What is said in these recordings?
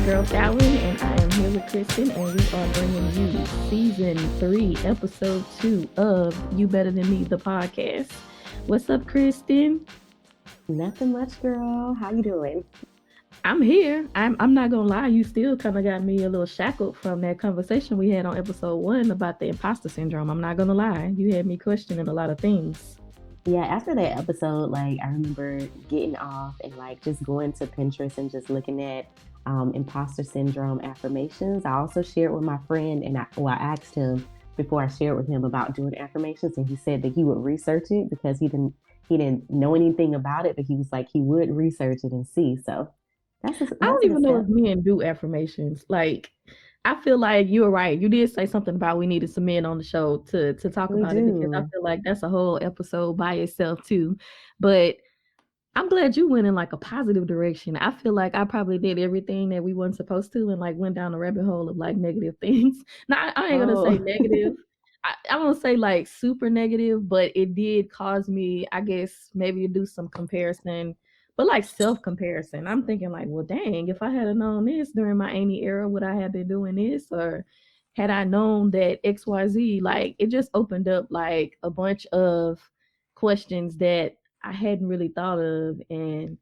girl Fallon, and I am here with Kristin, and we are bringing you season 3, episode 2 of You Better Than Me, the podcast. What's up, Kristin? Nothing much, girl. How you doing? I'm here. I'm not gonna lie, you still kind of got me a little shackled from that conversation we had on episode 1 about the imposter syndrome. I'm not gonna lie, you had me questioning a lot of things. Yeah, after that episode, like I remember getting off and like just going to Pinterest and just looking at imposter syndrome affirmations. I also shared with my friend and I asked him before I shared with him about doing affirmations, and he said that he would research it because he didn't know anything about it, but he was like he would research it and see. So I that's don't a good even know if step. men do affirmations. Like, I feel like you're right. You did say something about we needed some men on the show to talk We about it because I do. feel like that's a whole episode by itself too. But I'm glad you went in like a positive direction. I feel like I probably did everything that we weren't supposed to and like went down the rabbit hole of like negative things. Now I ain't gonna say Oh, negative. I don't say like super negative, but it did cause me, I guess, maybe to do some comparison, but like self comparison. I'm thinking like, well, dang, if I had known this during my Amy era, would I have been doing this, or had I known that XYZ? Like it just opened up like a bunch of questions that I hadn't really thought of, and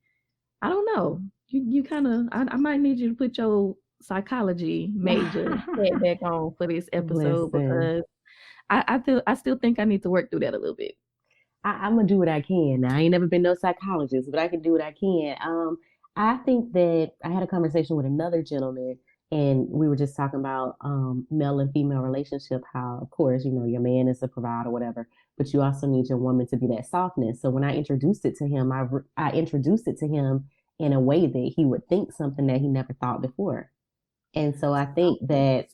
I don't know. You kind of I might need you to put your psychology major head back on for this episode listen. because I still think I need to work through that a little bit. I'm gonna do what I can. Now, I ain't never been no psychologist, but I can do what I can. I think that I had a conversation with another gentleman, and we were just talking about male and female relationship. How, of course, your man is the provider, whatever, but you also need your woman to be that softness. So when I introduced it to him, I introduced it to him in a way that he would think something that he never thought before, and so I think that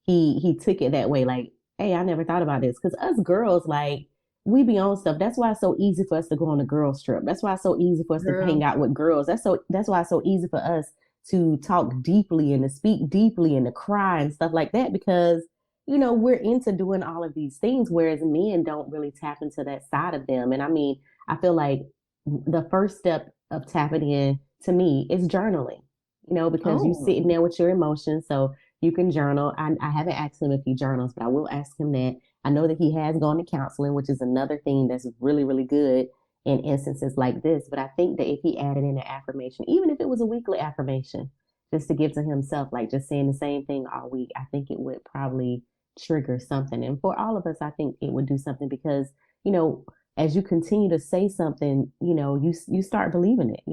he took it that way, like, hey, I never thought about this. Because us girls, like, we be on stuff. That's why it's so easy for us to go on a girls trip. That's why it's so easy for us to Girl, hang out with girls. That's why it's so easy for us to talk deeply and to speak deeply and to cry and stuff like that, because we're into doing all of these things, whereas men don't really tap into that side of them. And I mean, I feel like the first step of tapping in to me is journaling, because you oh, sitting there with your emotions. So you can journal. I haven't asked him if he journals, but I will ask him that. I know that he has gone to counseling, which is another thing that's really, really good in instances like this. But I think that if he added in an affirmation, even if it was a weekly affirmation, just to give to himself, like just saying the same thing all week, I think it would probably trigger something. And for all of us, I think it would do something because, you know, as you continue to say something, you start believing it.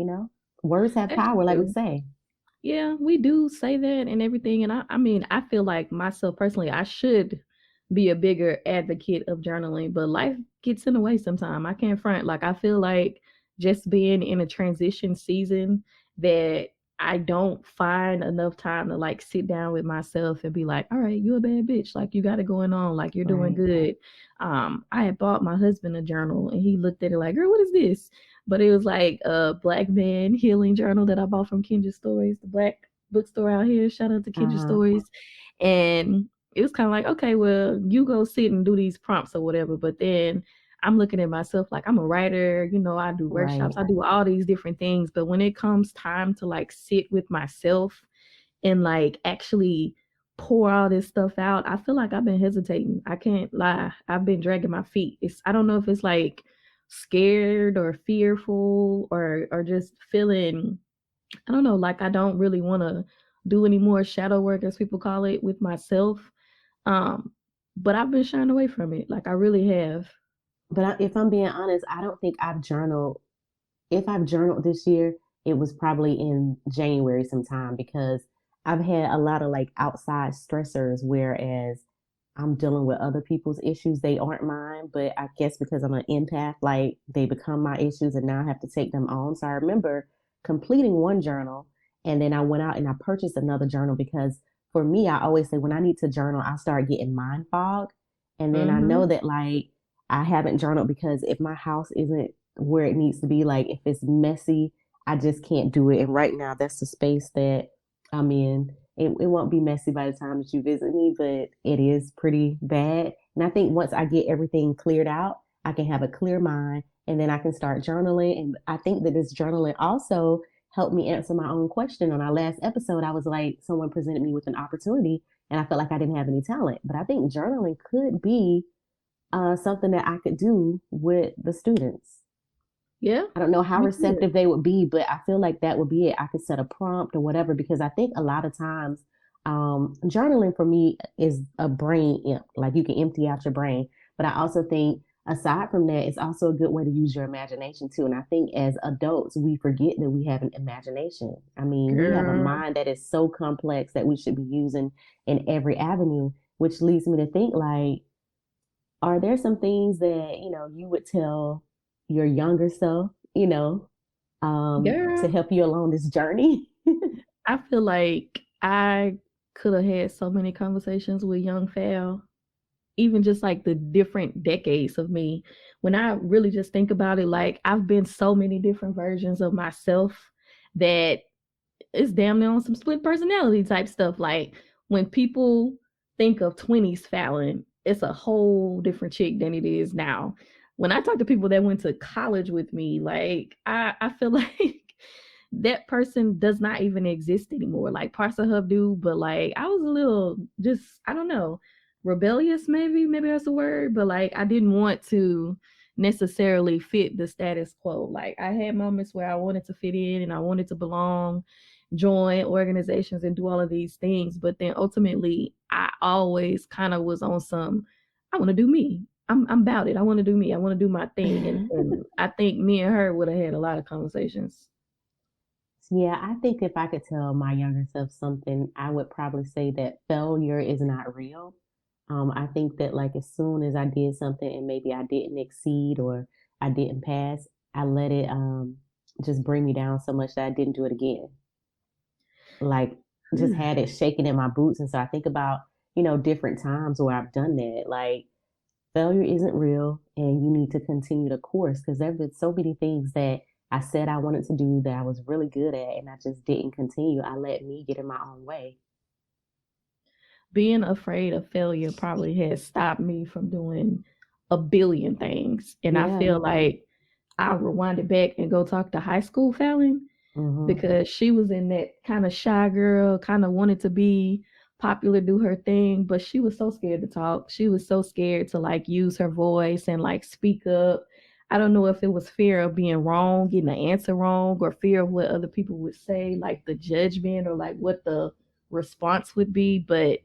Words have that's power, like we true. say. Yeah, we do say that and everything. And I mean, I feel like myself personally, I should be a bigger advocate of journaling, but life gets in the way sometimes. I can't front. Like, I feel like just being in a transition season that I don't find enough time to like sit down with myself and be like, all right, you a bad bitch. Like, you got it going on. Like, you're doing Right. good. I had bought my husband a journal and he looked at it like, girl, what is this? But it was like a black man healing journal that I bought from Kindred Stories, the black bookstore out here. Shout out to Kindred Uh-huh. Stories. And it was kind of like, okay, well, you go sit and do these prompts or whatever. But then I'm looking at myself like I'm a writer, I do Right. workshops, I do all these different things. But when it comes time to like sit with myself and like actually pour all this stuff out, I feel like I've been hesitating. I can't lie. I've been dragging my feet. I don't know if it's like scared or fearful or just feeling, I don't know, like I don't really want to do any more shadow work as people call it with myself. Um but I've been shying away from it. Like I really have. But if I'm being honest, I don't think I've journaled. If I've journaled this year, it was probably in January sometime because I've had a lot of like outside stressors, whereas I'm dealing with other people's issues. They aren't mine, but I guess because I'm an empath, like they become my issues and now I have to take them on. So I remember completing one journal and then I went out and I purchased another journal because for me, I always say when I need to journal, I start getting mind fog. And then I know Mhm. that like I haven't journaled because if my house isn't where it needs to be, like if it's messy, I just can't do it. And right now, that's the space that I'm in. It won't be messy by the time that you visit me, but it is pretty bad. And I think once I get everything cleared out, I can have a clear mind and then I can start journaling. And I think that this journaling also helped me answer my own question. On our last episode, I was like, someone presented me with an opportunity and I felt like I didn't have any talent. But I think journaling could be something that I could do with the students. Yeah, I don't know how you could. receptive they would be, but I feel like that would be it. I could set a prompt or whatever because I think a lot of times journaling for me is a brain like you can empty out your brain. But I also think aside from that, it's also a good way to use your imagination too. And I think as adults, we forget that we have an imagination. I mean, we have a Girl. mind that is so complex that we should be using in every avenue, which leads me to think like, are there some things that, you would tell your younger self, to Girl. help you along this journey? I feel like I could have had so many conversations with young Fal, even just like the different decades of me. When I really just think about it, like I've been so many different versions of myself that it's damn near on some split personality type stuff. Like when people think of 20s Fallon, it's a whole different chick than it is now. When I talk to people that went to college with me, like I feel like that person does not even exist anymore. Like parts of her do, but like I was a little just, I don't know, rebellious maybe that's a word, but like I didn't want to necessarily fit the status quo. Like I had moments where I wanted to fit in and I wanted to belong, join organizations and do all of these things, but then ultimately I always kind of was on some, I want to do me. I'm about it. I want to do me. I want to do my thing. And I think me and her would have had a lot of conversations. Yeah, I think if I could tell my younger self something, I would probably say that failure is not real. I think that like as soon as I did something and maybe I didn't exceed or I didn't pass, I let it just bring me down so much that I didn't do it again. Like just had it shaking in my boots. And so I think about, different times where I've done that. Like failure isn't real and you need to continue the course because there have been so many things that I said I wanted to do that I was really good at and I just didn't continue. I let me get in my own way. Being afraid of failure probably has stopped me from doing a billion things. And I Yeah. feel like I'll rewind it back and go talk to high school Fallon Mm-hmm. because she was in that kind of shy girl, kind of wanted to be popular, do her thing, but she was so scared to talk. She was so scared to like use her voice and like speak up. I don't know if it was fear of being wrong, getting the answer wrong, or fear of what other people would say, like the judgment or like what the response would be. But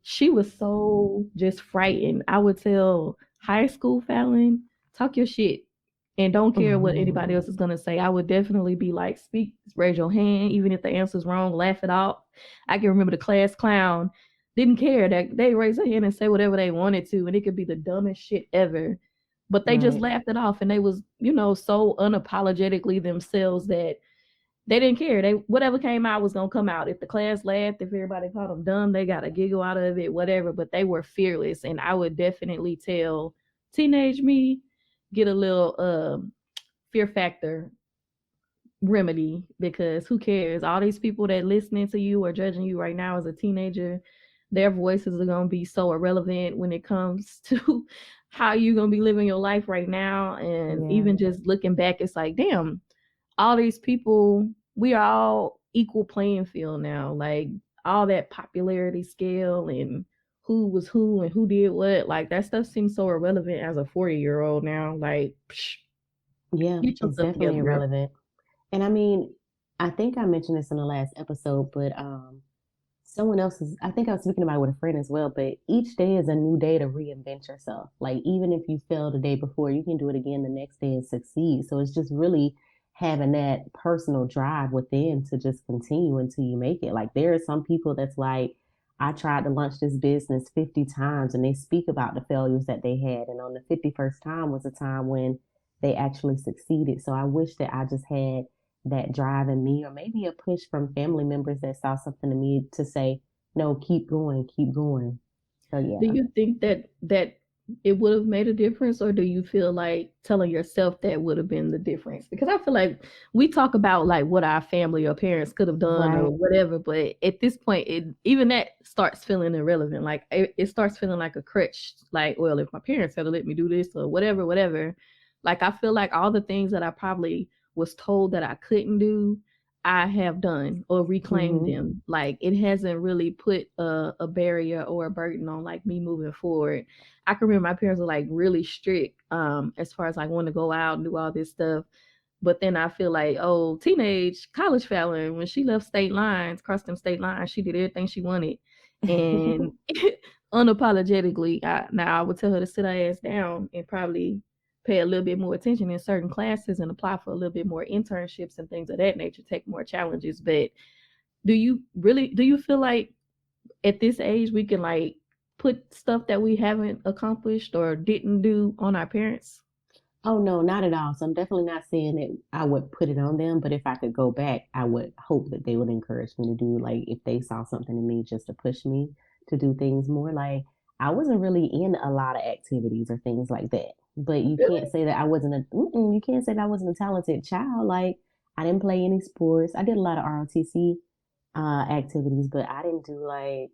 she was so just frightened. I would tell high school Fallon, talk your shit and don't care what anybody else is gonna say. I would definitely be like, speak, raise your hand, even if the answer's wrong, laugh it off. I can remember the class clown didn't care that they raised their hand and say whatever they wanted to, and it could be the dumbest shit ever. But they just Right. laughed it off and they was, so unapologetically themselves that they didn't care. They whatever came out was gonna come out. If the class laughed, if everybody called them dumb, they got a giggle out of it, whatever. But they were fearless, and I would definitely tell teenage me get a little fear factor remedy because who cares? All these people that listening to you or judging you right now as a teenager, their voices are gonna be so irrelevant when it comes to how you gonna be living your life right now. And Yeah. even just looking back, it's like, damn, all these people, we are all equal playing field now. Like all that popularity scale and who was who and who did what, like that stuff seems so irrelevant as a 40-year-old now. Like, psh, Yeah. get It's yourself definitely together, girl. irrelevant. And I mean, I think I mentioned this in the last episode, but someone else is, I think I was speaking about it with a friend as well, but each day is a new day to reinvent yourself. Like even if you failed the day before, you can do it again the next day and succeed. So it's just really having that personal drive within to just continue until you make it. Like there are some people that's like, I tried to launch this business 50 times and they speak about the failures that they had. And on the 51st time was a time when they actually succeeded. So I wish that I just had that drive in me, or maybe a push from family members that saw something in me to say, no, keep going, keep going. So Do yeah. you think that it would have made a difference, or do you feel like telling yourself that would have been the difference? Because I feel like we talk about like what our family or parents could have done or Right. whatever, but at this point, it even that starts feeling irrelevant. Like it starts feeling like a crutch. Like, well, if my parents had to let me do this or whatever, whatever. Like I feel like all the things that I probably was told that I couldn't do, I have done or reclaimed Mm-hmm. them. Like it hasn't really put a barrier or a burden on like me moving forward. I can remember my parents were like really strict as far as like wanting to go out and do all this stuff. But then I feel like, oh, teenage college Fallon, when she left state lines, crossed them state lines, she did everything she wanted. And unapologetically, now I would tell her to sit her ass down and probably pay a little bit more attention in certain classes and apply for a little bit more internships and things of that nature, take more challenges. But do you feel like at this age we can like put stuff that we haven't accomplished or didn't do on our parents? Oh no, not at all. So I'm definitely not saying that I would put it on them, but if I could go back, I would hope that they would encourage me to do like if they saw something in me just to push me to do things more. Like I wasn't really in a lot of activities or things like that. But you Really? can't say that I wasn't you can't say that I wasn't a talented child. Like I didn't play any sports. I did a lot of ROTC activities, but I didn't do like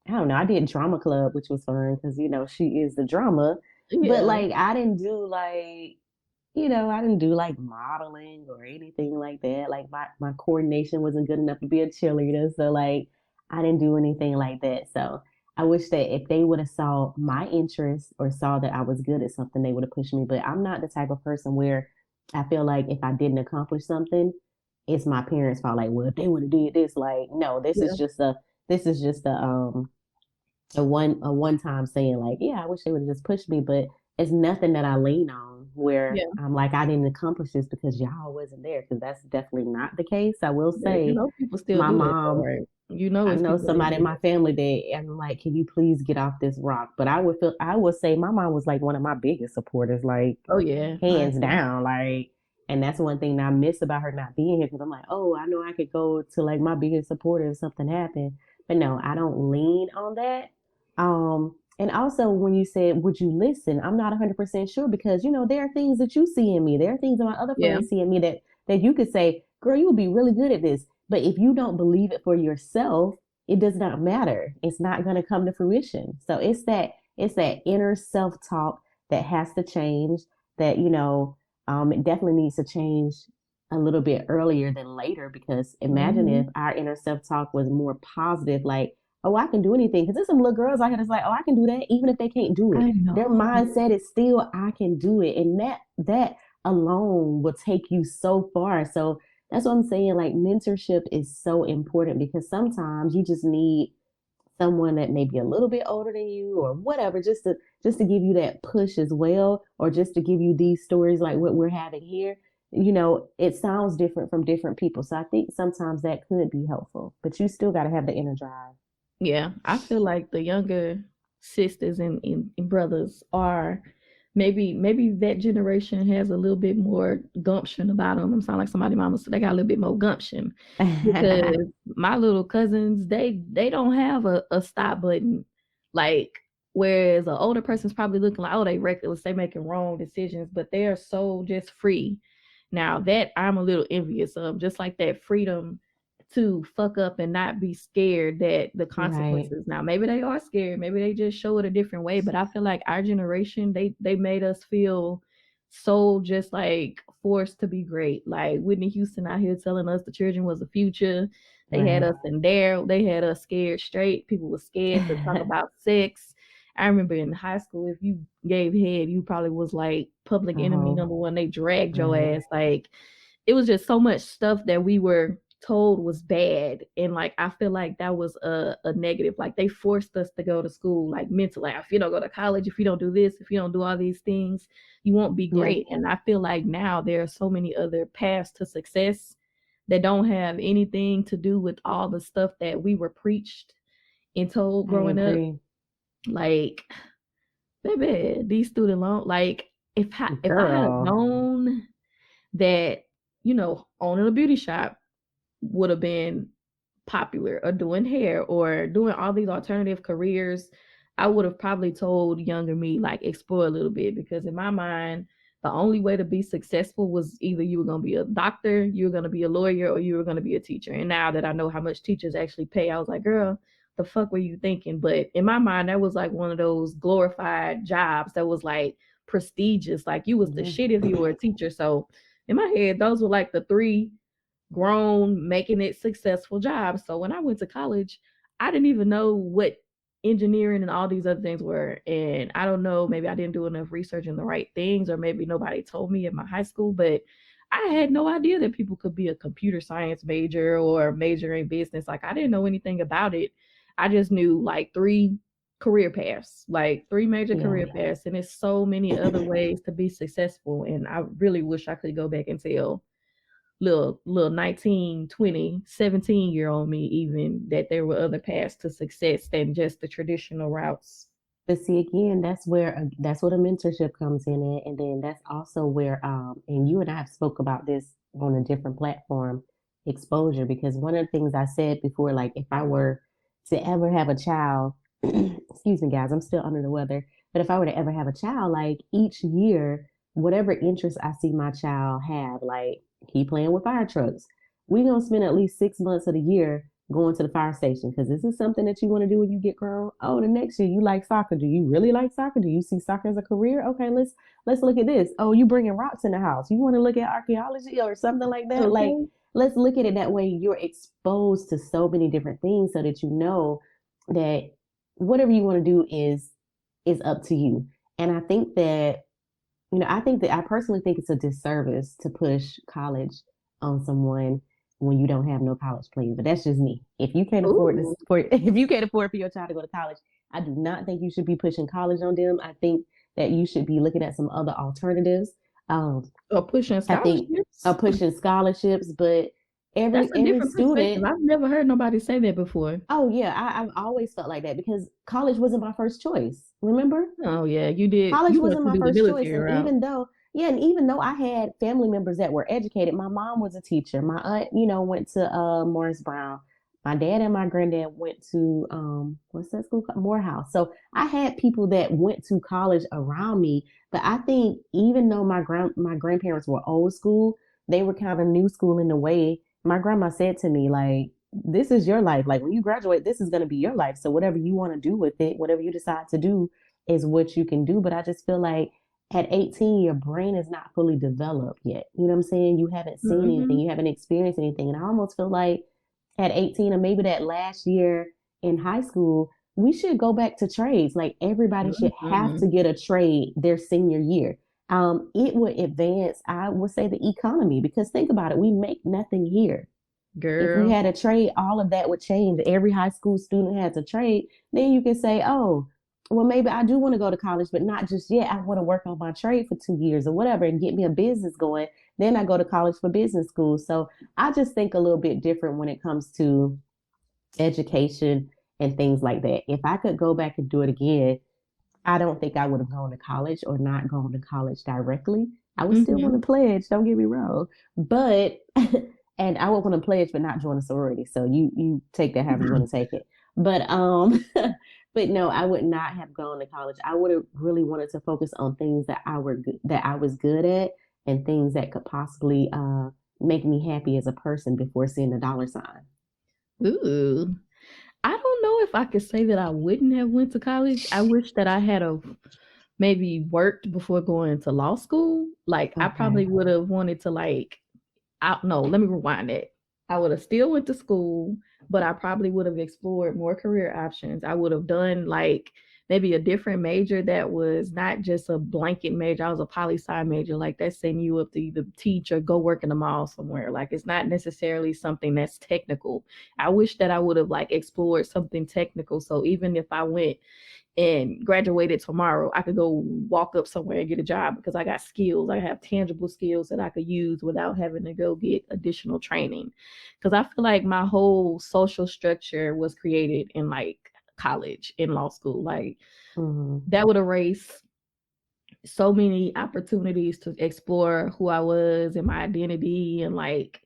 I don't know. I did drama club, which was fun because she is the drama. But Yeah. like I didn't do like I didn't do like modeling or anything like that. Like my coordination wasn't good enough to be a cheerleader. So like I didn't do anything like that. So I wish that if they would have saw my interest or saw that I was good at something, they would have pushed me. But I'm not the type of person where I feel like if I didn't accomplish something, it's my parents' fault. Like, well, if they would have did this, like, no, Yeah. this is just a one time saying like, yeah, I wish they would have just pushed me, but it's nothing that I lean on where Yeah. I'm like, I didn't accomplish this because y'all wasn't there, because that's definitely not the case. I will Yeah, you say know people still my do that though, mom, right? You know I it's know people that somebody do in my that. family that I'm like, can you please get off this rock? But I would say my mom was like one of my biggest supporters, like Oh yeah, I hands agree. down. Like, and that's one thing that I miss about her not being here because I'm like, oh, I know I could go to like my biggest supporter if something happened. But no, I don't lean on that. And also when you said, would you listen? I'm not 100% sure because, there are things that you see in me. There are things that my other Yeah. friends see in me that you could say, girl, you would be really good at this. But if you don't believe it for yourself, it does not matter. It's not going to come to fruition. So it's that inner self-talk that has to change that, it definitely needs to change a little bit earlier than later because imagine if Mhm. our inner self-talk was more positive, like, oh, I can do anything. Because there's some little girls out here that's like, oh, I can do that, even if they can't do it. I Their know. mindset is still, I can do it. And that alone will take you so far. So that's what I'm saying. Like mentorship is so important because sometimes you just need someone that may be a little bit older than you or whatever, just to give you that push as well, or just to give you these stories like what we're having here. It sounds different from different people. So I think sometimes that could be helpful, but you still got to have the inner drive. Yeah, I feel like the younger sisters and brothers are maybe that generation has a little bit more gumption about them. I'm sound like somebody mama, so they got a little bit more gumption because my little cousins they don't have a stop button, like whereas an older person's probably looking like, oh, they reckless, they making wrong decisions, but they are so just free. Now that I'm a little envious of, just like that freedom to fuck up and not be scared that the Right. consequences. Now maybe they are scared, maybe they just show it a different way, but I feel like our generation they made us feel so just like forced to be great. Like Whitney Houston out here telling us the children was the future. They had Right. us in there. They had us scared straight. People were scared to talk about sex. I remember in high school, if you gave head, you probably was like public enemy Oh, number one. They dragged your right. ass. Like it was just so much stuff that we were told was bad. And like I feel like that was a negative. Like they forced us to go to school like mentally. Like, if you don't go to college, if you don't do this, if you don't do all these things, you won't be Yeah, great. And I feel like now there are so many other paths to success that don't have anything to do with all the stuff that we were preached and told I growing up. agree. Like, baby, these student loan, like if I had Girl. known that, owning a beauty shop would have been popular, or doing hair or doing all these alternative careers, I would have probably told younger me like explore a little bit, because in my mind the only way to be successful was either you were going to be a doctor, you were going to be a lawyer, or you were going to be a teacher. And now that I know how much teachers actually pay, I was like, girl, the fuck were you thinking? But in my mind that was like one of those glorified jobs that was like prestigious, like you was the Yeah. shit if you were a teacher. So in my head those were like the three grown, making it successful jobs. So when I went to college, I didn't even know what engineering and all these other things were. And I don't know, maybe I didn't do enough research in the right things, or maybe nobody told me in my high school, but I had no idea that people could be a computer science major or major in business. Like I didn't know anything about it. I just knew like three career paths, like three major Yeah. career paths. And there's so many other ways to be successful. And I really wish I could go back and tell little 19, 20, 17 year old me even that there were other paths to success than just the traditional routes. But see, again, that's where a mentorship comes in at, and then that's also where and you and I have spoke about this on a different platform, exposure. Because one of the things I said before, like if I were to ever have a child, excuse me, guys, I'm still under the weather. But if I were to ever have a child, like each year, whatever interest I see my child have, like he playing with fire trucks, we gonna spend at least 6 months of the year going to the fire station because this is something that you want to do when you get grown. Oh, the next year you like soccer. Do you really like soccer? Do you see soccer as a career? Okay, let's look at this. Oh, you bringing rocks in the house. You want to look at archaeology or something like that? Like Okay. let's look at it that way. You're exposed to so many different things so that you know that whatever you want to do is up to you. And I think that I personally think it's a disservice to push college on someone when you don't have no college plan. But that's just me. If you can't afford this Ooh. for if you can't afford for your child to go to college, I do not think you should be pushing college on them. I think that you should be looking at some other alternatives. Um, Or pushing I think scholarships. pushing scholarships, but That's a every different perspective. student. I've never heard nobody say that before. Oh yeah, I've always felt like that because college wasn't my first choice. Remember? Oh yeah, you did. College You want wasn't to my do the first choice. military And route. even though I had family members that were educated, my mom was a teacher. My aunt, went to Morris Brown. My dad and my granddad went to what's that school called? Morehouse. So I had people that went to college around me. But I think even though my grandparents were old school, they were kind of new school in the way. My grandma said to me, like, this is your life. Like when you graduate, this is gonna be your life. So whatever you want to do with it, whatever you decide to do, is what you can do. But I just feel like at 18, your brain is not fully developed yet. You know what I'm saying? You haven't seen anything, Hmm. you haven't experienced anything. And I almost feel like at 18 or maybe that last year in high school, we should go back to trades. Like everybody should have Hmm. to get a trade their senior year. It would advance, I would say, the economy because think about it, we make nothing here. If we Girl. had a trade, all of that would change. Every high school student has a trade. Then you can say, oh, well, maybe I do want to go to college, but not just yet. I want to work on my trade for 2 years or whatever and get me a business going. Then I go to college for business school. So I just think a little bit different when it comes to education and things like that. If I could go back and do it again, I don't think I would have gone to college or not gone to college directly. I would still want Hmm. to pledge, don't get me wrong. But and I would want to pledge but not join a sorority. So you take that however you want to take it. But but no, I would not have gone to college. I would have really wanted to focus on things that I was good at and things that could possibly make me happy as a person before seeing the dollar sign. Ooh. I don't know if I could say that I wouldn't have went to college. I wish that I had a maybe worked before going to law school. Like I Okay. probably would have wanted to like I no, let me rewind that. I would have still went to school, but I probably would have explored more career options. I would have done like maybe a different major that was not just a blanket major. I was a poli sci major, like that's setting you up to either teach or go work in the mall somewhere. Like it's not necessarily something that's technical. I wish that I would have like explored something technical. So even if I went and graduated tomorrow, I could go walk up somewhere and get a job because I got skills. I have tangible skills that I could use without having to go get additional training. Because I feel like my whole social structure was created in like college, in law school. Like Mm-hmm. that would erase so many opportunities to explore who I was and my identity and like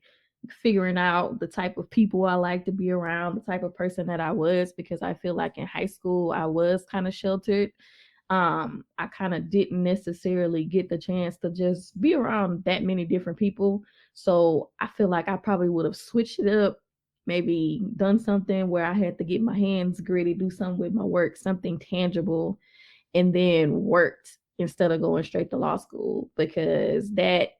figuring out the type of people I like to be around, the type of person that I was, because I feel like in high school I was kind of sheltered. I kind of didn't necessarily get the chance to just be around that many different people. So I feel like I probably would have switched it up, maybe done something where I had to get my hands gritty, do something with my work, something tangible, and then worked instead of going straight to law school because that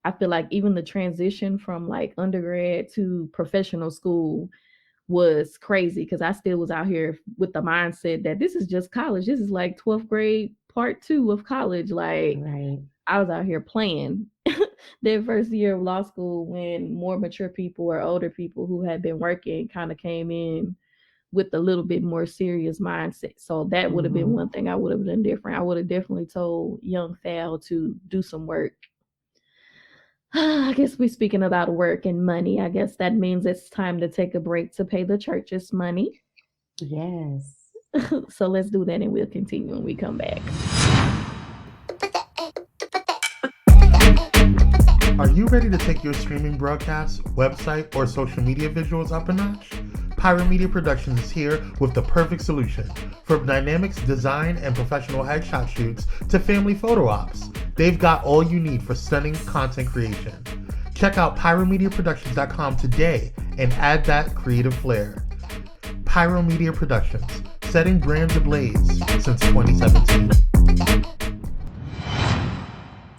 I feel like even the transition from like undergrad to professional school was crazy because I still was out here with the mindset that this is just college. This is like 12th grade part two of college. Like Right. I was out here playing their first year of law school when more mature people or older people who had been working kind of came in with a little bit more serious mindset. So that would have been Mm-hmm. one thing I would have done different. I would have definitely told young Fal to do some work. I guess we're speaking about work and money. I guess that means it's time to take a break to pay the church's money. Yes. So let's do that and we'll continue when we come back. Are you ready to take your streaming broadcast, website, or social media visuals up a notch? Pyro Media Productions is here with the perfect solution. From dynamics, design, and professional headshot shoots to family photo ops, they've got all you need for stunning content creation. Check out pyromediaproductions.com today and add that creative flair. Pyro Media Productions, setting brands ablaze since 2017.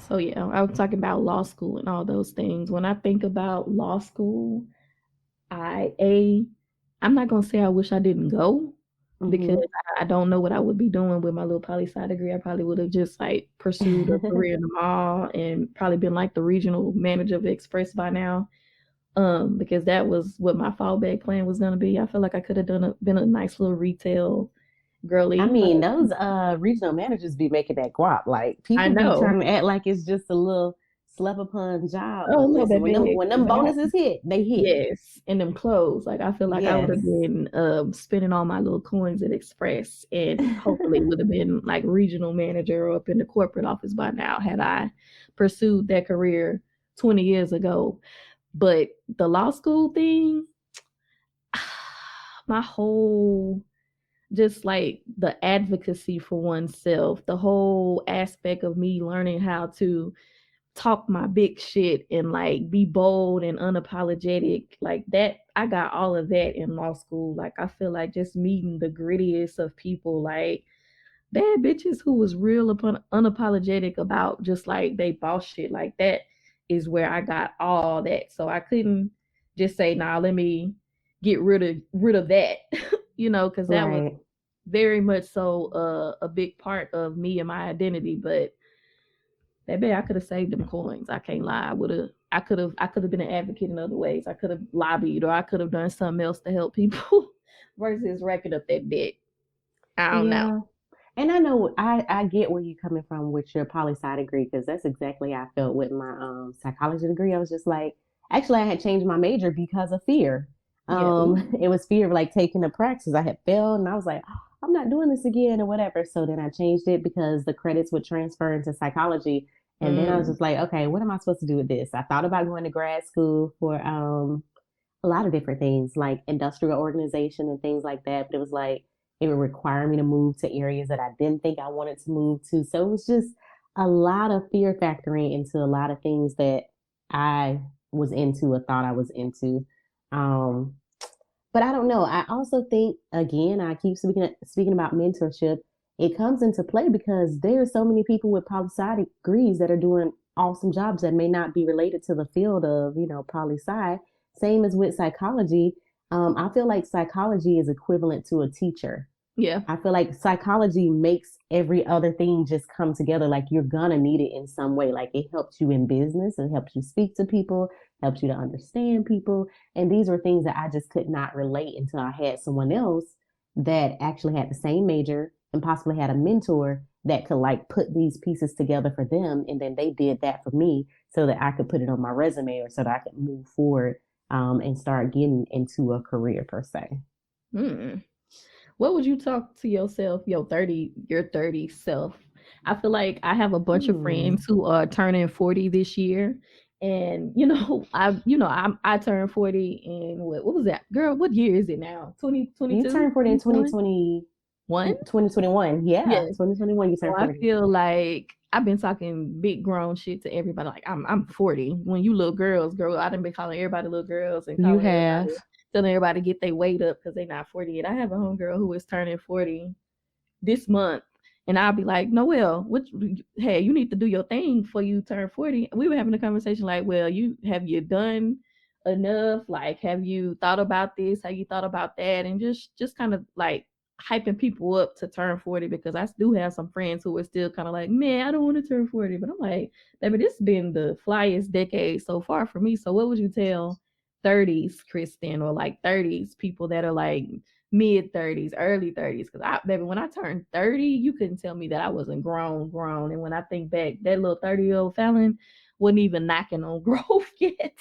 So yeah, I was talking about law school and all those things. When I think about law school, I'm not gonna say I wish I didn't go because Mm-hmm. I don't know what I would be doing with my little poli sci degree. I probably would have just like pursued a career in the mall and probably been like the regional manager of Express by now. Because that was what my fallback plan was gonna be. I feel like I could have been a nice little retail I girly. Like mean, those regional managers be making that guap. Like I people be know. trying to act like it's just a little slap upon job. Oh But no, listen, baby, when them because I bonuses hit, they hit. yes, and them clothes. Like I feel like I would have Yes. been spending all my little coins at Express and hopefully would have been like regional manager or up in the corporate office by now had I pursued that career 20 years ago. But the law school thing, my whole just like the advocacy for oneself, the whole aspect of me learning how to talk my big shit and like be bold and unapologetic like that. I got all of that in law school. Like I feel like just meeting the grittiest of people, like bad bitches who was real upon unapologetic about just like they boss shit. Like that is where I got all that. So I couldn't just say, nah, let me get rid of that. Because that was Right. very much so a big part of me and my identity. But maybe I could have saved them coins. I can't lie. I could have been an advocate in other ways. I could have lobbied or I could have done something else to help people versus racking up that debt. I don't know. Yeah. And I know I get where you're coming from with your poli sci degree because that's exactly how I felt with my psychology degree. I was just like, actually, I had changed my major because of fear. Yeah. It was fear of like taking the practice. I had failed, and I was like, "Oh, I'm not doing this again or whatever. So then I changed it because the credits would transfer into psychology. And then I was Mm, just like, okay, what am I supposed to do with this? I thought about going to grad school for a lot of different things like industrial organization and things like that. But it was like it would require me to move to areas that I didn't think I wanted to move to. So it was just a lot of fear factoring into a lot of things that I was into or thought I was into. Um, but I don't know. I also think again, I keep speaking about mentorship. It comes into play because there are so many people with poli sci degrees that are doing awesome jobs that may not be related to the field of poli sci. Same as with psychology. I feel like psychology is equivalent to a teacher. yeah. I feel like psychology makes every other thing just come together. Like you're gonna need it in some way. Like it helps you in business, it helps you speak to people, helps you to understand people. And these were things that I just could not relate until I had someone else that actually had the same major and possibly had a mentor that could like put these pieces together for them. And then they did that for me so that I could put it on my resume or so that I could move forward and start getting into a career per se. Mm. What would you talk to yourself, your 30 self? I feel like I have a bunch of Hmm. friends who are turning 40 this year. And I turned 40 in what was that? Girl, what year is it now? You 2022, turned 40 in 21? 2021. Yeah, Yes. 2021 you So turned I 40. feel like I've been talking big grown shit to everybody. Like I'm 40. When you little girls, girl, I done been calling everybody little girls and You calling have. everybody, telling everybody to get their weight up because they not 40 yet. I have a homegirl who is turning 40 this month, And I'll be like, Noel, hey, you need to do your thing before you turn 40. We were having a conversation like, well, you done enough? Like, have you thought about this? Have you thought about that? And just kind of like hyping people up to turn 40, because I do have some friends who are still kind of like, man, I don't want to turn 40. But I'm like, baby, this has been the flyest decade so far for me. So what would you tell 30s Kristin, or like 30s people that are like mid 30s, early 30s? Because baby, when I turned 30, you couldn't tell me that I wasn't grown. And when I think back, that little 30-year-old Fallon wasn't even knocking on growth yet.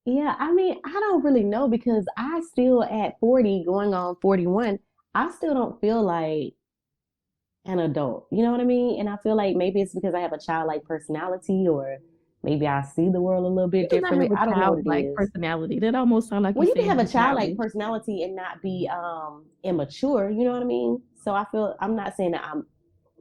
Yeah, I mean, I don't really know because I still at 40, going on 41, I still don't feel like an adult. You know what I mean? And I feel like maybe it's because I have a childlike personality, or maybe I see the world a little You bit do not differently. have a I don't know what it childlike is. personality. That almost sounds like you Well, you can saying have a you childlike childish. personality and not be immature, you know what I mean? So I feel, I'm not saying that I'm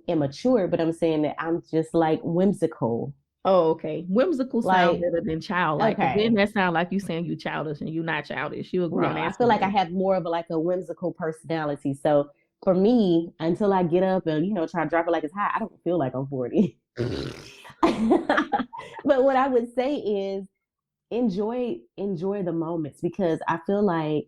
immature, but I'm saying that I'm just like whimsical. Oh, okay. Whimsical sound Like, better than childlike, because then okay. that sound like you saying you childish, and you not childish. You a No, grown I ass feel like I woman. have more of a whimsical personality. So for me, until I get up and, try to drop it like it's hot, I don't feel like I'm 40. But what I would say is enjoy the moments, because I feel like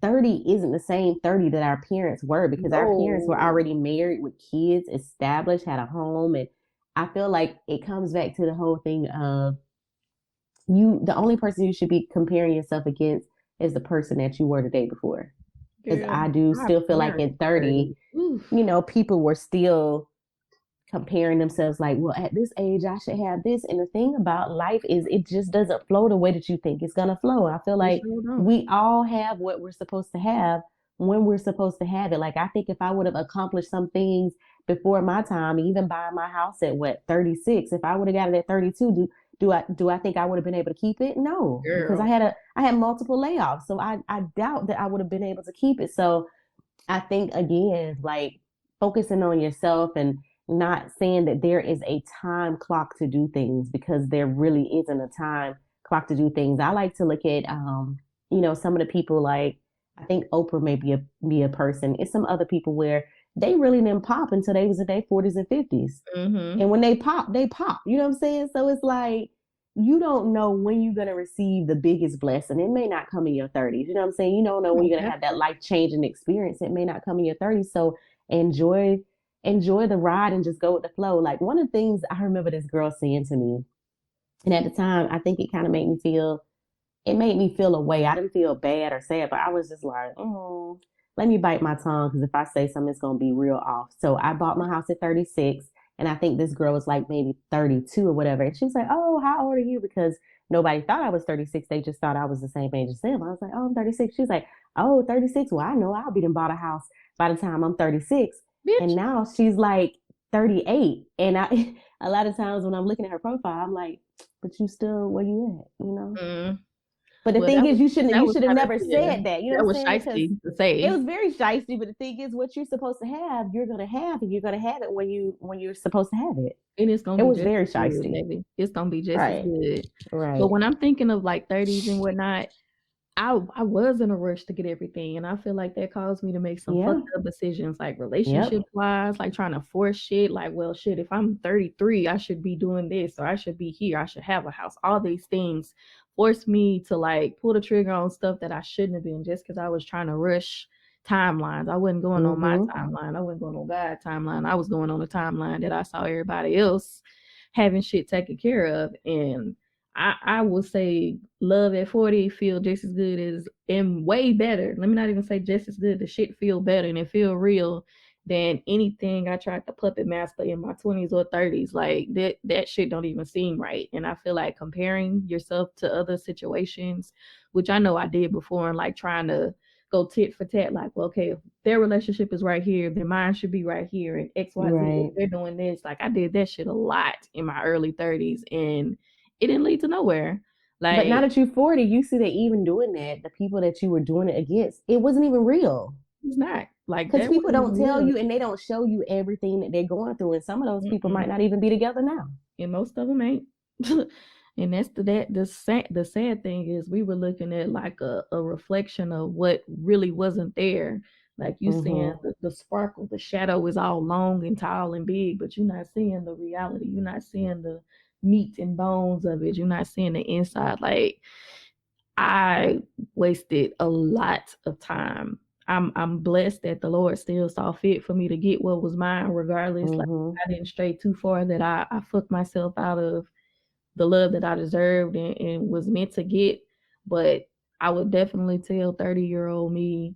30 isn't the same 30 that our parents were, because our parents were No. already married with kids, established, had a home. And I feel like it comes back to the whole thing of, the only person you should be comparing yourself against is the person that you were the day before. Because Girl, I do our still feel like parents in were 30, oof. people were still comparing themselves like, well, at this age, I should have this. And the thing about life is it just doesn't flow the way that you think it's going to flow. I feel They like sure don't. we all have what we're supposed to have when we're supposed to have it. Like, I think if I would have accomplished some things before my time, even buying my house at 36, if I would have got it at 32, do I think I would have been able to keep it? No, because Girl. I had multiple layoffs. So I doubt that I would have been able to keep it. So I think again, like, focusing on yourself and not saying that there is a time clock to do things, because there really isn't a time clock to do things. I like to look at, some of the people, like, I think Oprah may be a person. It's some other people where they really didn't pop until they was in their 40s and 50s. Mm-hmm. And when they pop, they pop. You know what I'm saying? So it's like, you don't know when you're going to receive the biggest blessing. It may not come in your 30s. You know what I'm saying? You don't know when Oh, you're going to have that definitely. life-changing experience. It may not come in your 30s. So enjoy enjoy the ride and just go with the flow. Like, one of the things I remember this girl saying to me, and at the time, I think it kind of made me feel a way. I didn't feel bad or sad, but I was just like, let me bite my tongue, because if I say something, it's going to be real off. So I bought my house at 36, and I think this girl was like maybe 32 or whatever. And she was like, oh, how old are you? Because nobody thought I was 36. They just thought I was the same age as them. I was like, oh, I'm 36. She's like, oh, 36. Well, I know I'll be done bought a house by the time I'm 36. And Bitch. now she's like 38. And a lot of times when I'm looking at her profile, I'm like, but you still where you at, you know? Mm. But the Well, thing is, that you was should have kind of, never yeah, said that. You know that what I'm was saying? Because shiesty to it say. was very shiesty. But the thing is, what you're supposed to have, you're gonna have, and you're gonna have it when you're supposed to have it. And it's gonna It be was just very as good, shiesty. baby. It's gonna be just as Right. good. But Right. when I'm thinking of like 30s and whatnot, I was in a rush to get everything, and I feel like that caused me to make some Yeah. fucked up decisions, like Yep. relationship wise, like trying to force shit. Like, well, shit, if I'm 33, I should be doing this, or I should be here, I should have a house. All these things forced me to like pull the trigger on stuff that I shouldn't have been, just because I was trying to rush timelines. I wasn't going on my Mm-hmm. timeline. I wasn't going on God's timeline. I was going on the timeline that I saw everybody else having shit taken care of. And I will say love at 40 feel just as good as, and way better. Let me not even say just as good. The shit feel better and it feel real than anything I tried to puppet master in my 20s or 30s. Like that shit don't even seem right. And I feel like comparing yourself to other situations, which I know I did before, and like trying to go tit for tat, like, well, okay, if their relationship is right here, then mine should be right here, and XYZ, if Right. they're doing this. Like, I did that shit a lot in my early 30s, and it didn't lead to nowhere. But now Like, that you're 40, you see that even doing that, the people that you were doing it against, it wasn't even real. it's not. Like, Because that people wasn't don't even tell real. you and they don't show you everything that they're going through. And some of those people Mm-mm. might not even be together now. And most of them ain't. And that's the sad thing is we were looking at like a reflection of what really wasn't there. Like you seeing Mm-hmm. the sparkle, the shadow is all long and tall and big, but you're not seeing the reality. You're not seeing the meat and bones of it. You're not seeing the inside. Like I wasted a lot of time. I'm blessed that the Lord still saw fit for me to get what was mine, regardless. Like Mm-hmm. I didn't stray too far that I fucked myself out of the love that I deserved and was meant to get. But I would definitely tell 30-year-old me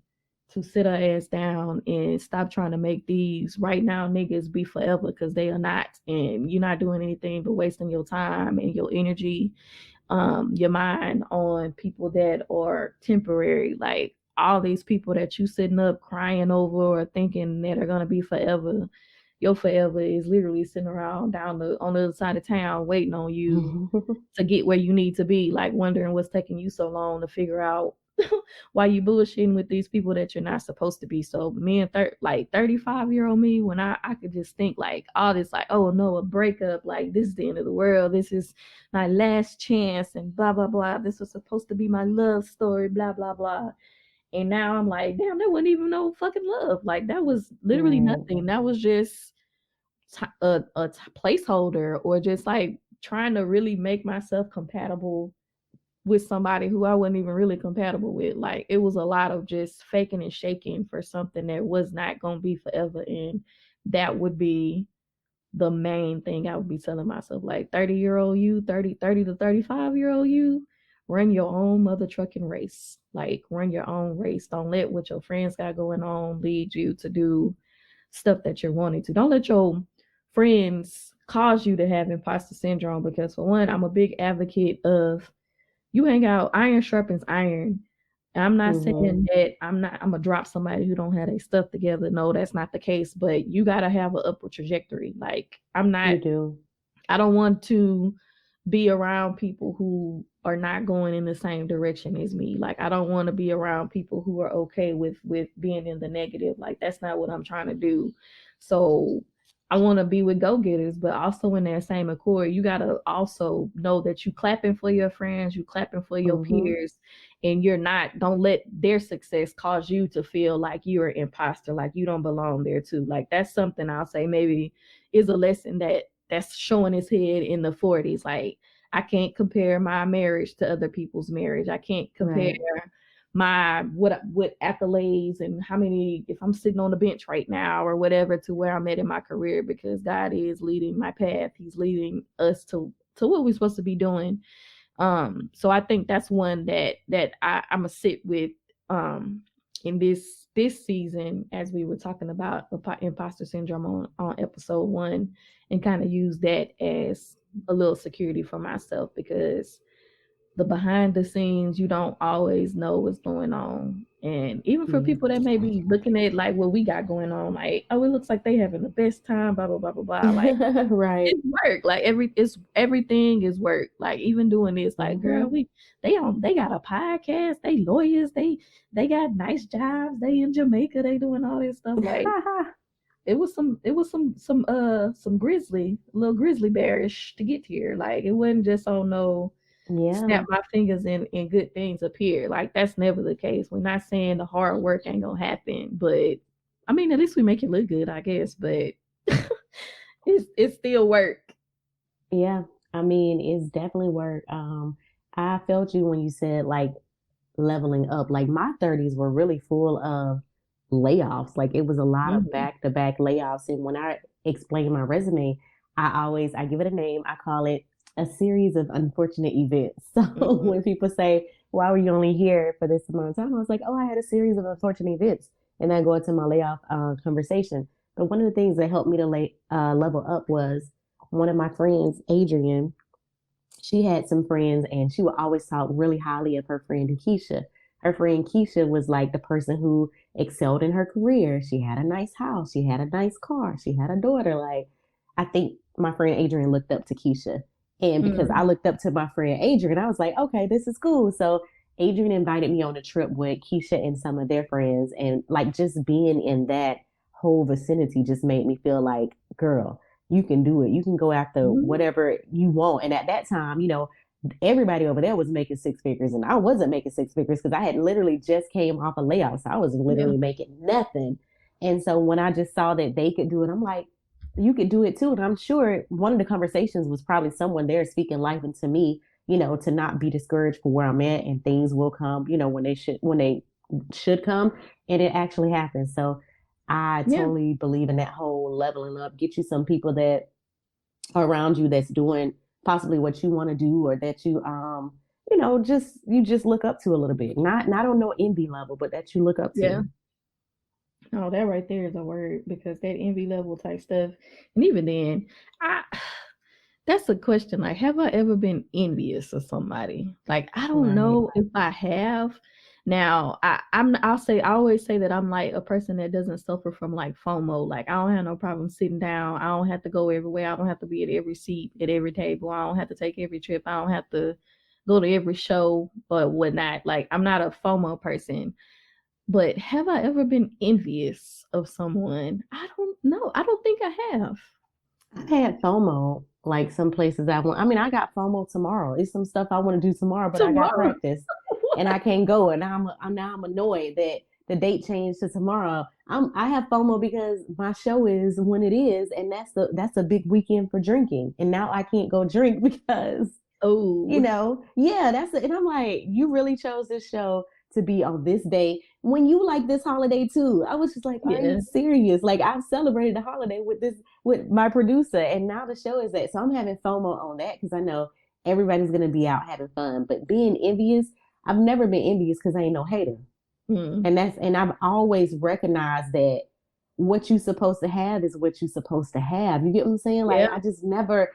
to sit her ass down and stop trying to make these right now niggas be forever, because they are not. And you're not doing anything but wasting your time and your energy, your mind on people that are temporary. Like all these people that you sitting up crying over or thinking that are gonna be forever, your forever is literally sitting around down on the other side of town waiting on you to get where you need to be, like wondering what's taking you so long to figure out why you bullshitting with these people that you're not supposed to be. So me and 35-year-old me, when I could just think like all this, like, oh no, a breakup, like this is the end of the world, this is my last chance, and blah blah blah, this was supposed to be my love story, blah blah blah. And now I'm like, damn, that wasn't even no fucking love. Like that was literally Right. nothing. That was just a placeholder, or just like trying to really make myself compatible with somebody who I wasn't even really compatible with. Like it was a lot of just faking and shaking for something that was not going to be forever. And that would be the main thing I would be telling myself. Like 30-year-old you, 30 to 35-year-old you, run your own mother trucking race. Like run your own race. Don't let what your friends got going on lead you to do stuff that you're wanting to. Don't let your friends cause you to have imposter syndrome, because for one, I'm a big advocate of you hang out, iron sharpens iron. I'm not Mm-hmm. saying that I'm gonna drop somebody who don't have their stuff together. No, that's not the case. But you gotta have an upward trajectory. Like You do. I don't want to be around people who are not going in the same direction as me. Like I don't want to be around people who are okay with being in the negative. Like that's not what I'm trying to do. So I want to be with go-getters, but also in that same accord, you got to also know that you clapping for your friends, you clapping for your Mm-hmm. peers, and you're not, don't let their success cause you to feel like you're an imposter, like you don't belong there too. Like that's something I'll say maybe is a lesson that's showing its head in the 40s. Like I can't compare my marriage to other people's marriage. I can't compare Right. my what accolades and how many, if I'm sitting on the bench right now or whatever, to where I'm at in my career, because God is leading my path. He's leading us to what we're supposed to be doing. So I think that's one I'm gonna sit with um in this season, as we were talking about imposter syndrome on episode 1, and kind of use that as a little security for myself, because the behind the scenes, you don't always know what's going on. And even for Yeah. people that may be looking at like what we got going on, like, oh, it looks like they having the best time, blah blah blah blah blah. Like Right. it's work. Like everything is work. Like even doing this, like girl, Mm-hmm. they got a podcast, they lawyers, they got nice jobs, they in Jamaica, they doing all this stuff. Like it was some grizzly, little grizzly bearish to get here. Like it wasn't just on no snap Yeah. my fingers and good things appear. Like that's never the case. We're not saying the hard work ain't gonna happen, but I mean at least we make it look good, I guess. But it's still work. Yeah. I mean, it's definitely work. I felt you when you said like leveling up. Like my 30s were really full of layoffs. Like it was a lot of Mm-hmm. back-to-back layoffs. And when I explain my resume, I give it a name. I call it a series of unfortunate events. So Mm-hmm. when people say, why were you only here for this amount of time? I was like, oh, I had a series of unfortunate events. And I go into my layoff conversation. But one of the things that helped me to level up was one of my friends, Adrian. She had some friends and she would always talk really highly of her friend Keisha. Her friend Keisha was like the person who excelled in her career. She had a nice house, she had a nice car, she had a daughter. Like, I think my friend Adrian looked up to Keisha. And because I Mm-hmm. looked up to my friend Adrian, I was like, okay, this is cool. So Adrian invited me on a trip with Keisha and some of their friends. And like just being in that whole vicinity just made me feel like, girl, you can do it. You can go after Mm-hmm. whatever you want. And at that time, everybody over there was making six figures and I wasn't making six figures because I had literally just came off a layoff. So I was Yeah. literally making nothing. And so when I just saw that they could do it, I'm like, you could do it too. And I'm sure one of the conversations was probably someone there speaking life into me, to not be discouraged for where I'm at and things will come, when they should come. And it actually happens. So I Yeah. totally believe in that whole leveling up. Get you some people that are around you that's doing possibly what you want to do or that you just look up to a little bit. Not on no envy level, but that you look up Yeah. to. Oh, that right there is a word because that envy level type stuff. And even then, I that's a question. Like, have I ever been envious of somebody? Like, I don't Right. know if I have. Now, I always say that I'm like a person that doesn't suffer from like FOMO. Like, I don't have no problem sitting down. I don't have to go everywhere. I don't have to be at every seat at every table. I don't have to take every trip. I don't have to go to every show or whatnot. Like, I'm not a FOMO person. But have I ever been envious of someone? I don't know. I don't think I have. I've had FOMO, like some places I want. I mean, I got FOMO tomorrow. It's some stuff I want to do tomorrow, but I got Tomorrow. practice and I can't go. And now I'm annoyed that the date changed to tomorrow. I have FOMO because my show is when it is, and that's a big weekend for drinking. And now I can't go drink because Oh, yeah, and I'm like, you really chose this show to be on this day when you like this holiday too. I was just like, are yeah. you serious? Like I've celebrated the holiday with my producer, and now the show is that. So I'm having FOMO on that because I know everybody's gonna be out having fun. But being envious, I've never been envious because I ain't no hater. Hmm. And I've always recognized that what you're supposed to have is what you're supposed to have. You get what I'm saying? Yeah. Like I just never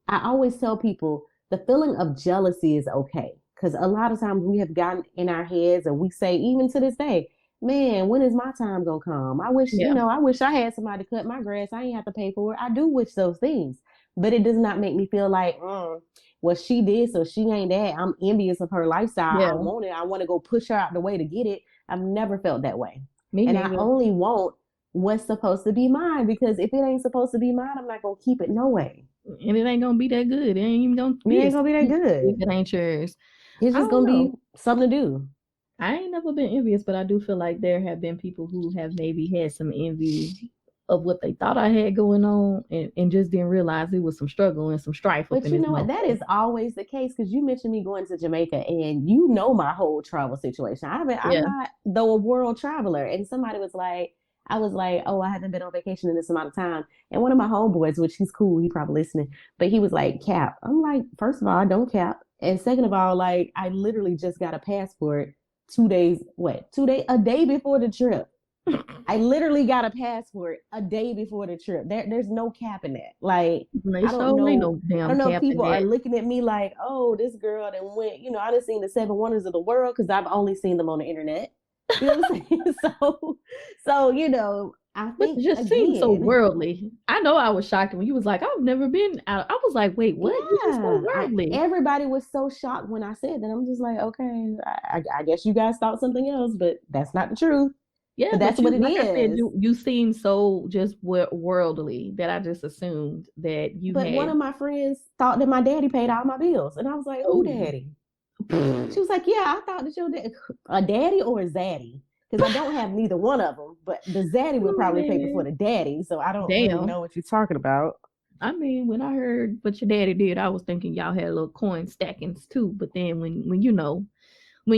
I always tell people the feeling of jealousy is okay. Because a lot of times we have gotten in our heads and we say, even to this day, man, when is my time gonna come? Yeah. I wish I had somebody to cut my grass. I ain't have to pay for it. I do wish those things. But it does not make me feel like, well, she did, so she ain't that. I'm envious of her lifestyle. I Yeah. want it. I want to go push her out the way to get it. I've never felt that way. Me And I neither. only want what's supposed to be mine because if it ain't supposed to be mine, I'm not gonna keep it no way. And it ain't gonna be that good. It ain't even gonna It be ain't gonna be that expensive if good. it ain't yours. It's I just don't gonna be know. something to do. I ain't never been envious, but I do feel like there have been people who have maybe had some envy of what they thought I had going on and just didn't realize it was some struggle and some strife up But in you this know what? That motherfucker. is always the case because you mentioned me going to Jamaica and you know my whole travel situation. I'm Yeah. not the world traveler. And somebody was like, I was like, oh, I haven't been on vacation in this amount of time. And one of my homeboys, which he's cool, he probably listening, but he was like, cap. I'm like, first of all, I don't cap. And second of all, like, I literally just got a passport 2 days, what, 2 days, a day before the trip. I literally got a passport a day before the trip. There's no cap in that. Like, They I don't sure ain't know. no I damn don't know if cap in people are that. looking at me like, oh, this girl that went, I done seen the seven wonders of the world because I've only seen them on the internet. You know what I'm saying? So, I But think it just seemed so again, worldly. I know I was shocked when you was like, I've never been out. I was like, wait, what? You just so yeah, worldly. everybody was so shocked when I said that. I'm just like, okay, I guess you guys thought something else, but that's not the truth. Yeah, But that's but what you, it like I said, is. you seem so just worldly that I just assumed that you But one had. of my friends thought that my daddy paid all my bills. And I was like, who Oh, daddy? She was like, yeah, I thought that your dad, a daddy or a zaddy. Because I don't have neither one of them. But the zaddy would oh probably pay before man, the daddy. So I don't really damn. know what you're talking about. I mean, when I heard what your daddy did, I was thinking y'all had little coin stackings too. But then when when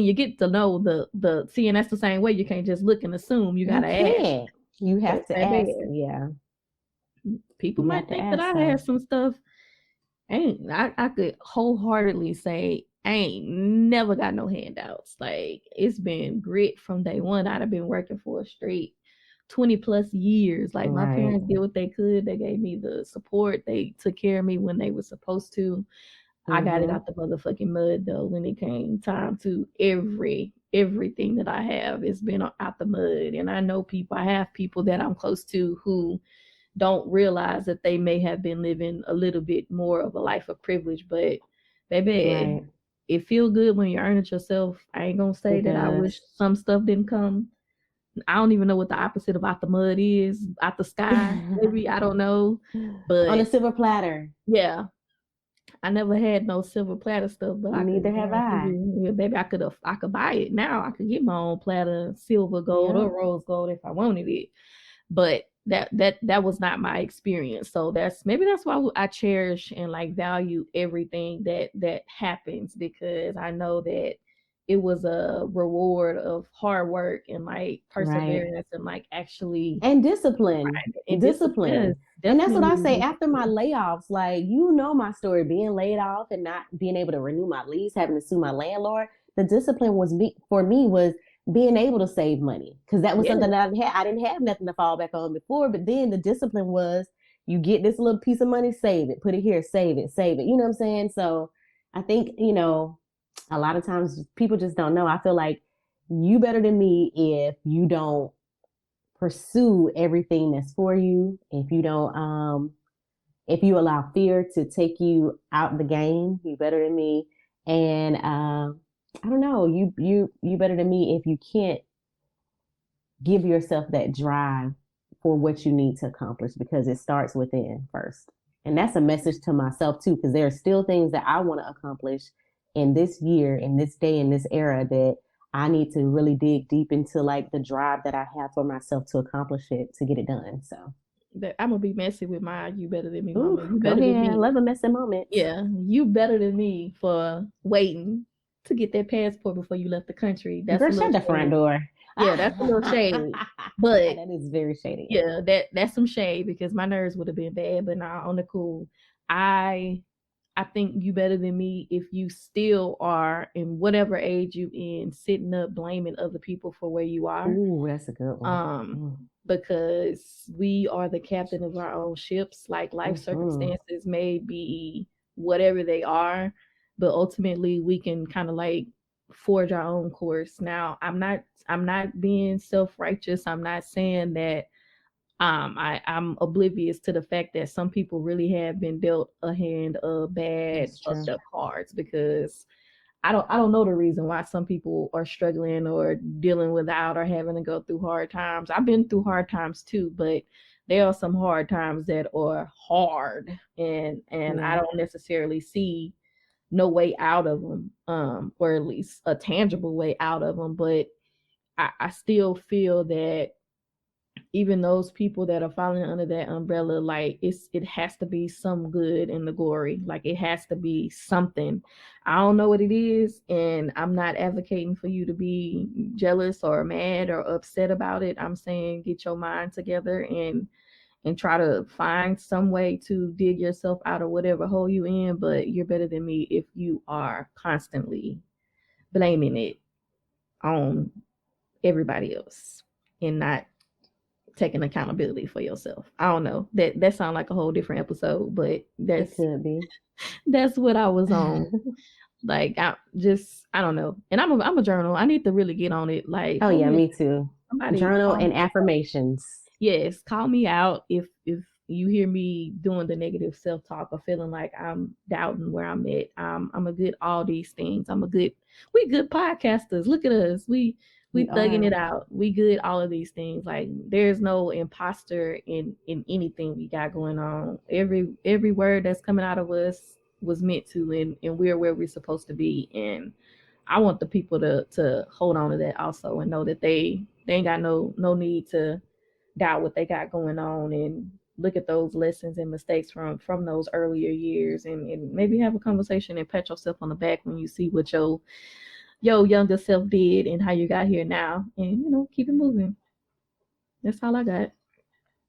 you get to know the see, and that's the same way. You can't just look and assume. You You gotta ask. can't. You Cause have to ask. baby, Yeah. people You might have to think that ask. I So, had some stuff. Ain't I could wholeheartedly say I ain't never got no handouts. Like it's been grit from day one. I'd have been working for a straight 20 plus years. Like my right. parents did what they could. They gave me the support. They took care of me when they were supposed to. I got it Mm-hmm. out the motherfucking mud though when it came time to everything that I have. It's been out the mud. And I know people, I have people that I'm close to who don't realize that they may have been living a little bit more of a life of privilege. But baby, Right. it feel good when you earn it yourself. I ain't gonna say It that I wish does. some stuff didn't come. I don't even know what the opposite of out the mud is. Out the sky, maybe I don't know. On a But silver platter. yeah, I never had no silver platter stuff, but I could, Neither have I. yeah, baby, I could buy it now. I could get my own platter, silver, gold, Yeah, or rose gold if I wanted it. But that was not my experience. So that's why I cherish and like value everything that happens, because I know that it was a reward of hard work and like right. perseverance and like actually And discipline, and discipline. Yes, discipline. And that's what I say definitely. after my layoffs. Like, you know, my story, being laid off and not being able to renew my lease, having to sue my landlord. The discipline was for me was being able to save money, because that was Yeah, something that I didn't have nothing to fall back on before. But then the discipline was, you get this little piece of money, save it, put it here, save it, save it. You know what I'm saying? So I think, a lot of times people just don't know. I feel like you better than me if you don't pursue everything that's for you. If you allow fear to take you out the game, you better than me. And I don't know, you better than me if you can't give yourself that drive for what you need to accomplish, because it starts within first. And that's a message to myself too, because there are still things that I want to accomplish in this year, in this day, in this era, that I need to really dig deep into, like the drive that I have for myself to accomplish it, to get it done. So, I'm gonna be messy with my "you better than me" ooh, moment. You go better than ahead. I me. love a messy moment. Yeah, you better than me for waiting to get that passport before you left the country. That's Girl, a little shut the front shade. door. Yeah, that's a little shade. But That is very shady. yeah, that's some shade, because my nerves would have been bad. But now on the cool, I I think you better than me if you still are in whatever age you in, sitting up blaming other people for where you are. Ooh, that's a good one. Um, Mm. because we are the captain of our own ships. Like life Mm-hmm. circumstances may be whatever they are, but ultimately we can kind of like forge our own course. Now, I'm not being self-righteous. I'm not saying that I'm oblivious to the fact that some people really have been dealt a hand of bad That's fucked true. up cards, because I don't know the reason why some people are struggling or dealing without or having to go through hard times. I've been through hard times too, but there are some hard times that are hard, and I Yeah. don't necessarily see no way out of them, or at least a tangible way out of them. But I still feel that even those people that are falling under that umbrella, like it has to be some good in the glory. Like it has to be something. I don't know what it is, and I'm not advocating for you to be jealous or mad or upset about it. I'm saying get your mind together and try to find some way to dig yourself out of whatever hole you in. But you're better than me if you are constantly blaming it on everybody else and not taking accountability for yourself. I don't know. That sounds like a whole different episode, but It could be. that's what I was on. Like I don't know. And I'm a journal. I need to really get on it. Like Oh hold yeah, me, me too. somebody Journal call me. and affirmations. Yes, call me out if you hear me doing the negative self talk or feeling like I'm doubting where I'm at. I'm a good all these things. We good podcasters. Look at us. We We thugging it are. out. We good all of these things. Like there's no imposter in anything we got going on. Every word that's coming out of us was meant to, and we're where we're supposed to be. And I want the people to hold on to that also and know that they ain't got no need to doubt what they got going on, and look at those lessons and mistakes from those earlier years, and maybe have a conversation and pat yourself on the back when you see what your younger self did and how you got here now, and keep it moving. That's all I got.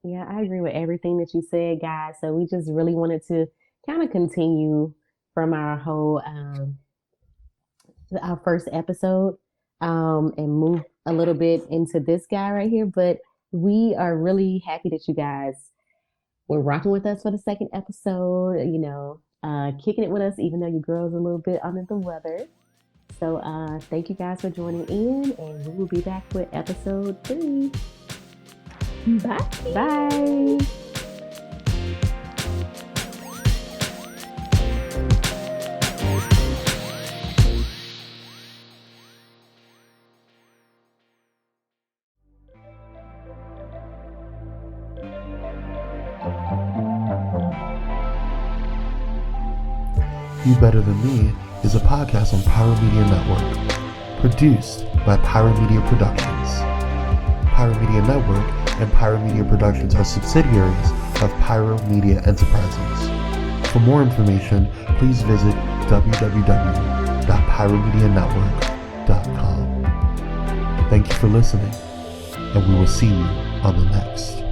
Yeah, I agree with everything that you said, guys. So we just really wanted to kind of continue from our first episode, and move a little bit into this guy right here. But we are really happy that you guys were rocking with us for the second episode, kicking it with us, even though your girl's a little bit under the weather. So thank you guys for joining in, and we will be back with episode 3. Bye. Bye. You Better Than Me is a podcast on Pyro Media Network, produced by Pyro Media Productions. Pyro Media Network and Pyro Media Productions are subsidiaries of Pyro Media Enterprises. For more information, please visit www.pyromedianetwork.com. Thank you for listening, and we will see you on the next.